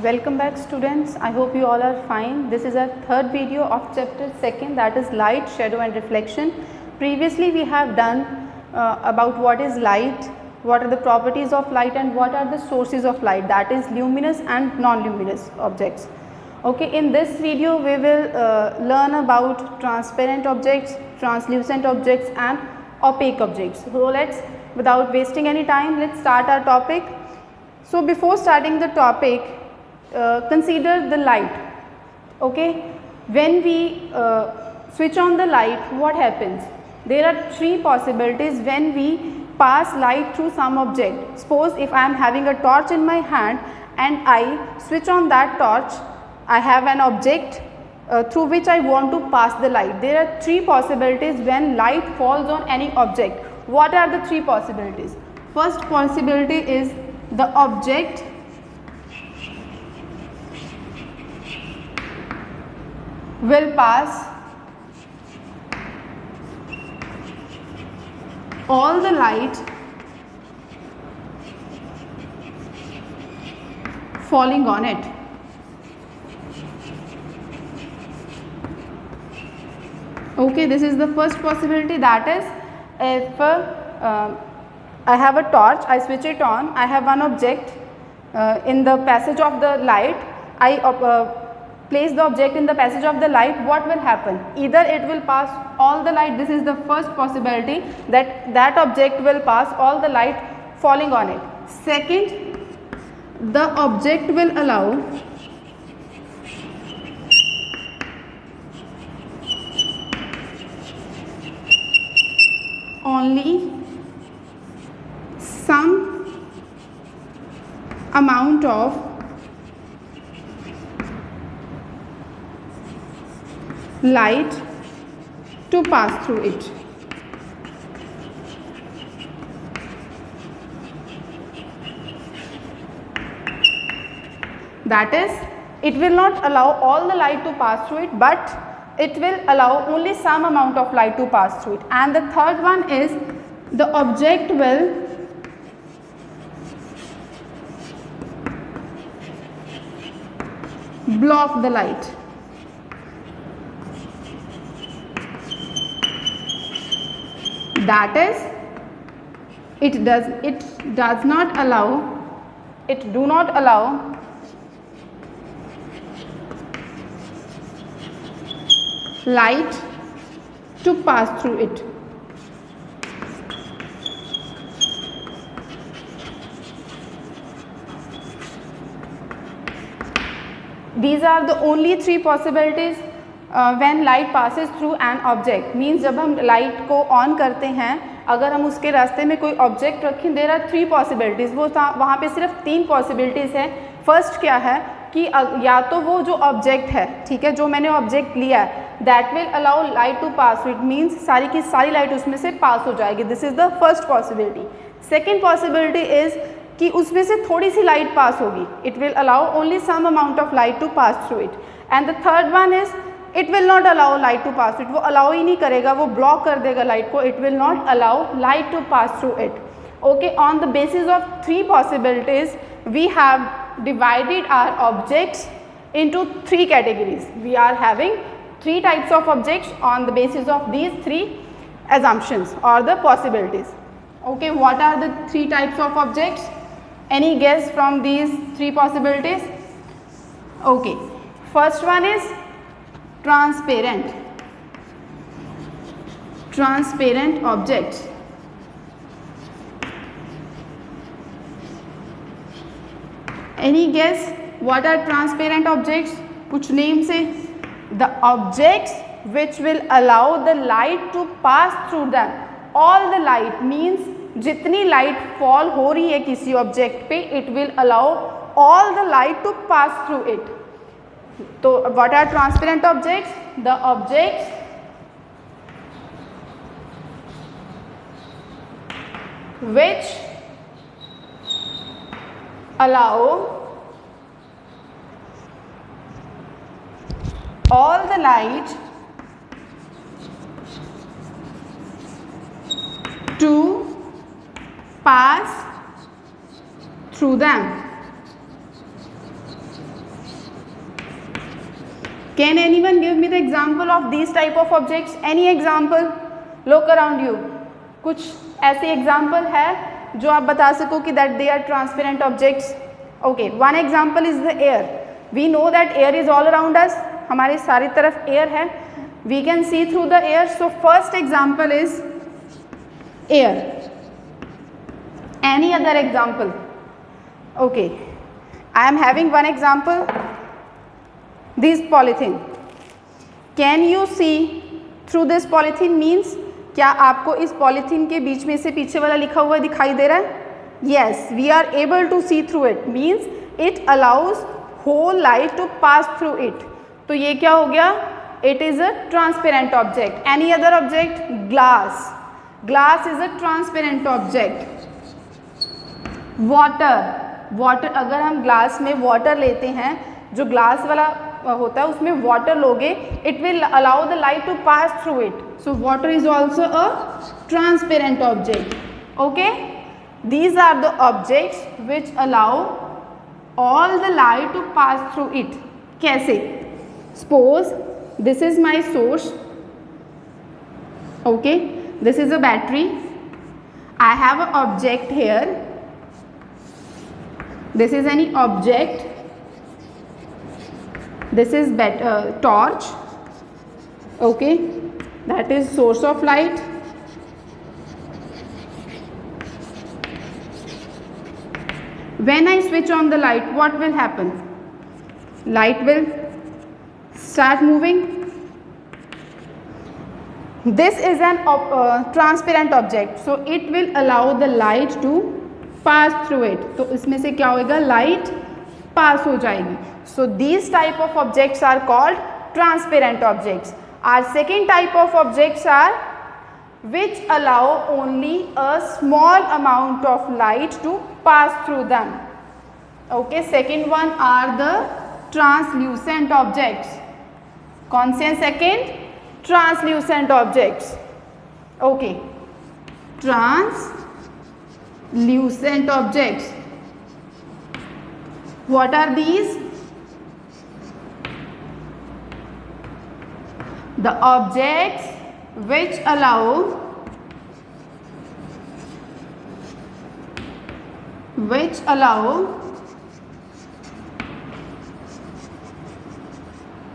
Welcome back students. I hope you all are fine. This is our third video of chapter 2, that is light, shadow and reflection. Previously we have done about what is light, what are the properties of light and what are the sources of light, that is luminous and non-luminous objects. Okay, in this video we will learn about transparent objects, translucent objects and opaque objects. So let's, without wasting any time, let's start our topic. So before starting the topic, consider the light. Okay, when we switch on the light, what happens? There are three possibilities when we pass light through some object. Suppose if I am having a torch in my hand and I switch on that torch, I have an object through which I want to pass the light. There are three possibilities when light falls on any object. What are the three possibilities? First possibility is the object will pass all the light falling on it. Okay, this is the first possibility, that is if I have a torch, I switch it on, I have one object in the passage of the light, I place the object in the passage of the light, what will happen? Either it will pass all the light, this is the first possibility, that object will pass all the light falling on it. Second, the object will allow only some amount of light to pass through it. That is, it will not allow all the light to pass through it, but it will allow only some amount of light to pass through it. And the third one is the object will block the light. That is, it do not allow light to pass through it. These are the only three possibilities when light passes through an object. Means जब हम light को on करते हैं, अगर हम उसके रास्ते में कोई object रखें, there are three possibilities. वो वहाँ पे सिर्फ तीन possibilities है. First क्या है कि या तो वो जो object है, ठीक है, जो मैंने object लिया है, that will allow light to pass through it, means सारी की सारी light उसमें से pass हो जाएगी. This is the first possibility. Second possibility is कि उसमें से थोड़ी सी light pass होगी. It will allow only some amount of light to pass through it. And the third one is it will not allow light to pass through it. वो allow ही नहीं करेगा, वो block कर देगा light को. It will not allow light to pass through it. Okay, on the basis of three possibilities, we have divided our objects into three categories. We are having three types of objects on the basis of these three assumptions or the possibilities. Okay, what are the three types of objects? Any guess from these three possibilities? Okay, first one is transparent objects. Any guess what are transparent objects? कुछ name से. The objects which will allow the light to pass through them. All the light means जितनी light fall हो रही है किसी object पे, it will allow all the light to pass through it. So what are transparent objects? The objects which allow all the light to pass through them. Can anyone give me the example of these type of objects? Any example? Look around you. कुछ ऐसे example है जो आप बता सको कि that they are transparent objects. Okay, one example is the air. We know that air is all around us. हमारे सारी तरफ air है. We can see through the air. So first example is air. Any other example? Okay, I am having one example. This polythene. Can you see through this polythene means क्या आपको इस polythene के बीच में से पीछे वाला लिखा हुआ दिखाई दे रहा है? Yes, we are able to see through it. Means it allows whole light to pass through it. तो ये क्या हो गया? It is a transparent object. Any other object? Glass. Glass is a transparent object. Water. Water अगर हम glass में water लेते हैं, जो ग्लास वाला होता है उसमें वाटर लोगे, it will allow the light to pass through it. So water is also a transparent object. Okay, these are the objects which allow all the light to pass through it. कैसे? Suppose this is my source. Okay, this is a battery. I have an object here. This is any object. This is torch. Okay, that is source of light. When I switch on the light, what will happen? Light will start moving. This is an transparent object, so it will allow the light to pass through it. तो इसमें से क्या होगा? Light pass हो जाएगी. So these type of objects are called transparent objects. Our second type of objects are which allow only a small amount of light to pass through them. Okay, second one are the translucent objects. कौन से हैं second? Translucent objects. Okay, translucent objects. What are these? The objects which allow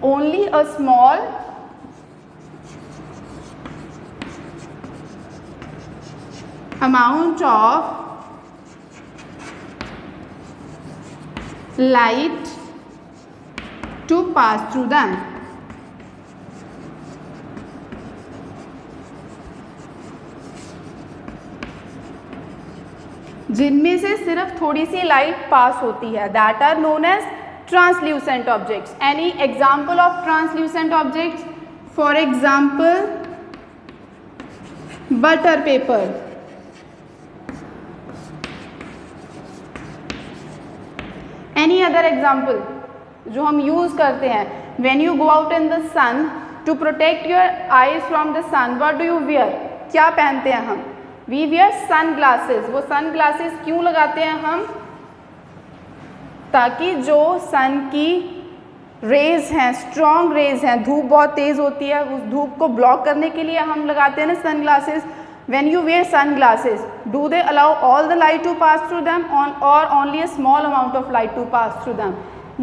only a small amount of light to pass through them. जिनमें से सिर्फ थोड़ी सी light pass होती है, that are known as translucent objects. Any example of translucent objects? For example butter paper. Any other example जो हम use करते हैं? When you go out in the sun to protect your eyes from the sun, what do you wear? क्या पहनते हैं हम? We wear sunglasses. वो sun glasses क्यों लगाते हैं हम? ताकि जो सन की रेज हैं, स्ट्रॉन्ग रेज हैं, धूप बहुत तेज़ होती है, उस धूप को ब्लॉक करने के लिए हम लगाते हैं ना sun glasses. When you wear sun glasses, do they allow all the light to pass through them or only a small amount of light to pass through them?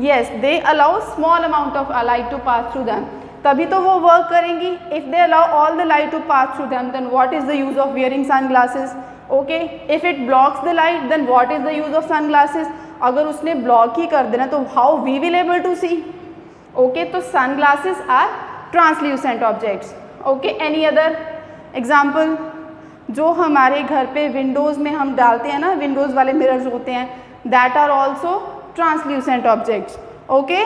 Yes, they allow small amount of light to pass through them. तभी तो वो work करेंगी. If they allow all the light to pass through them, then what is the use of wearing sun glasses? Okay, if it blocks the light, then what is the use of sun glasses? अगर उसने block ही कर देना तो how we will able to see? Okay, तो sun glasses are translucent objects. Okay, any other example? जो हमारे घर पे विंडोज़ में हम डालते हैं ना, विंडोज़ वाले मिरर्स होते हैं, that are also translucent objects. Okay,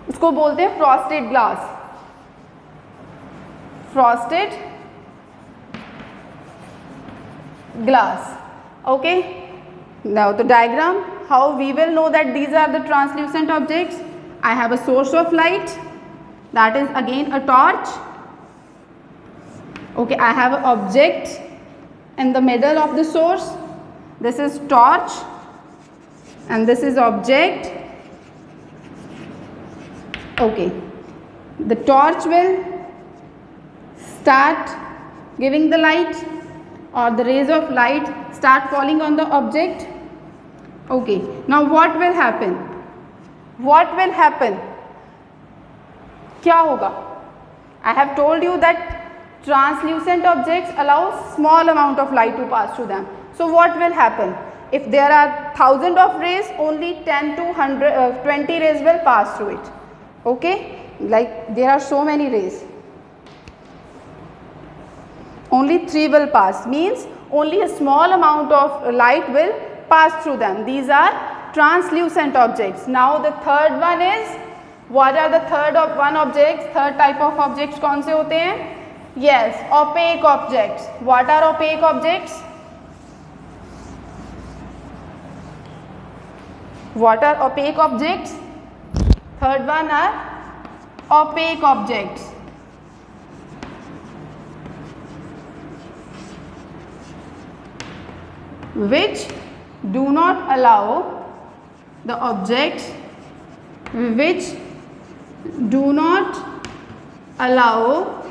उसको बोलते हैं frosted glass. Frosted glass. Okay, now the diagram, how we will know that these are the translucent objects? I have a source of light, that is again a torch. Okay, I have an object in the middle of the source. This is torch and this is object. Okay, the torch will start giving the light, or the rays of light start falling on the object. Okay, now what will happen? What will happen? क्या होगा? I have told you that translucent objects allow small amount of light to pass through them. So what will happen? If there are 1000 of rays, only 10 to 20 rays will pass through it. Okay, like there are so many rays, only 3 will pass, means only a small amount of light will pass through them. These are translucent objects. Now the third one is, what are the third type of objects कौन से होते हैं? Yes, opaque objects. What are opaque objects? What are opaque objects? Third one are opaque objects. Which do not allow the objects, which do not allow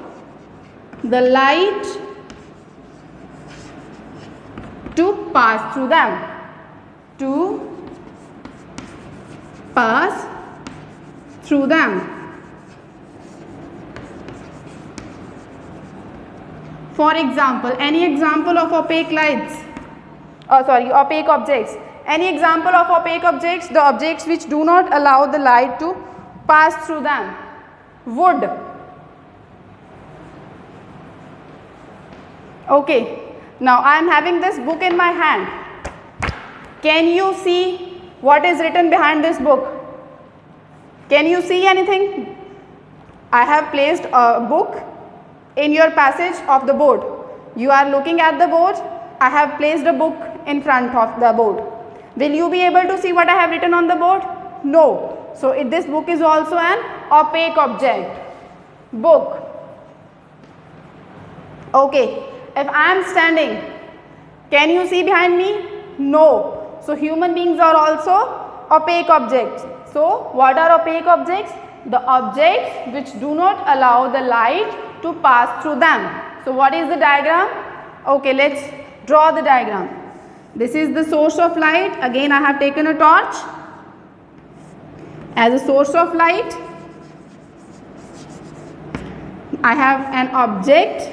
the light to pass through them, to pass through them. For example, any example of opaque lights? Opaque objects. Any example of opaque objects? The objects which do not allow the light to pass through them. Wood. Okay. Now I am having this book in my hand. Can you see what is written behind this book? Can you see anything? I have placed a book in your passage of the board. You are looking at the board. I have placed a book in front of the board. Will you be able to see what I have written on the board? No. So this book is also an opaque object. Book. Okay. If I am standing, can you see behind me? No. So human beings are also opaque objects. So what are opaque objects? The objects which do not allow the light to pass through them. So what is the diagram? Okay, let's draw the diagram. This is the source of light. Again, I have taken a torch as a source of light. I have an object.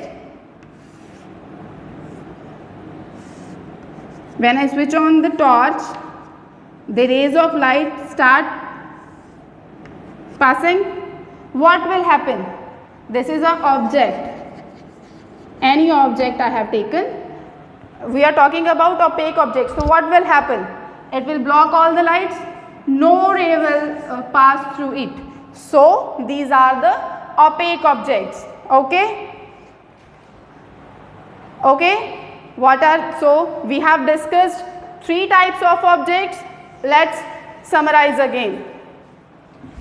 When I switch on the torch, the rays of light start passing. What will happen? This is an object. Any object I have taken. We are talking about opaque objects. So what will happen? It will block all the lights. No ray will pass through it. So these are the opaque objects. Okay? Okay? So we have discussed 3 types of objects. Let's summarize again.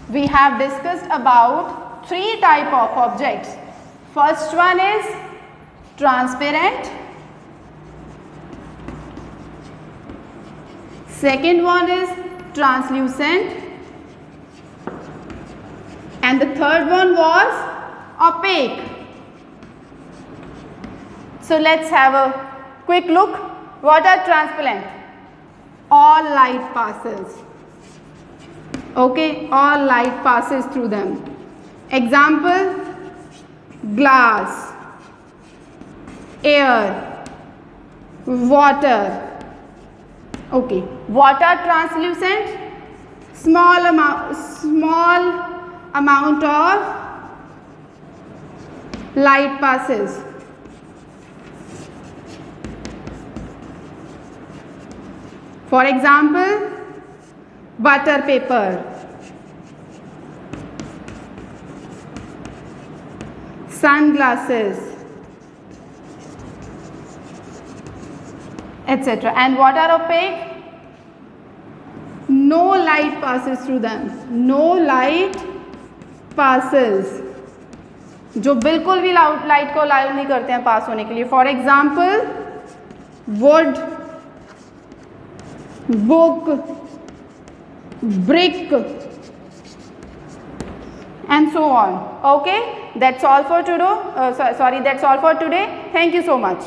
We have discussed about 3 types of objects. First one is transparent. Second one is translucent. And the third one was opaque. So let's have a quick look. What are transparent? All light passes. Okay, all light passes through them. Example, glass, air, water. Okay, what are translucent? Small amount of light passes. For example, butter paper, sunglasses, etc. And what are opaque? No light passes through them. No light passes. जो बिल्कुल भी light को allow नहीं करते हैं पास होने के लिए. For example, would, book, brick, and so on. Okay, that's all for today. That's all for today. Thank you so much.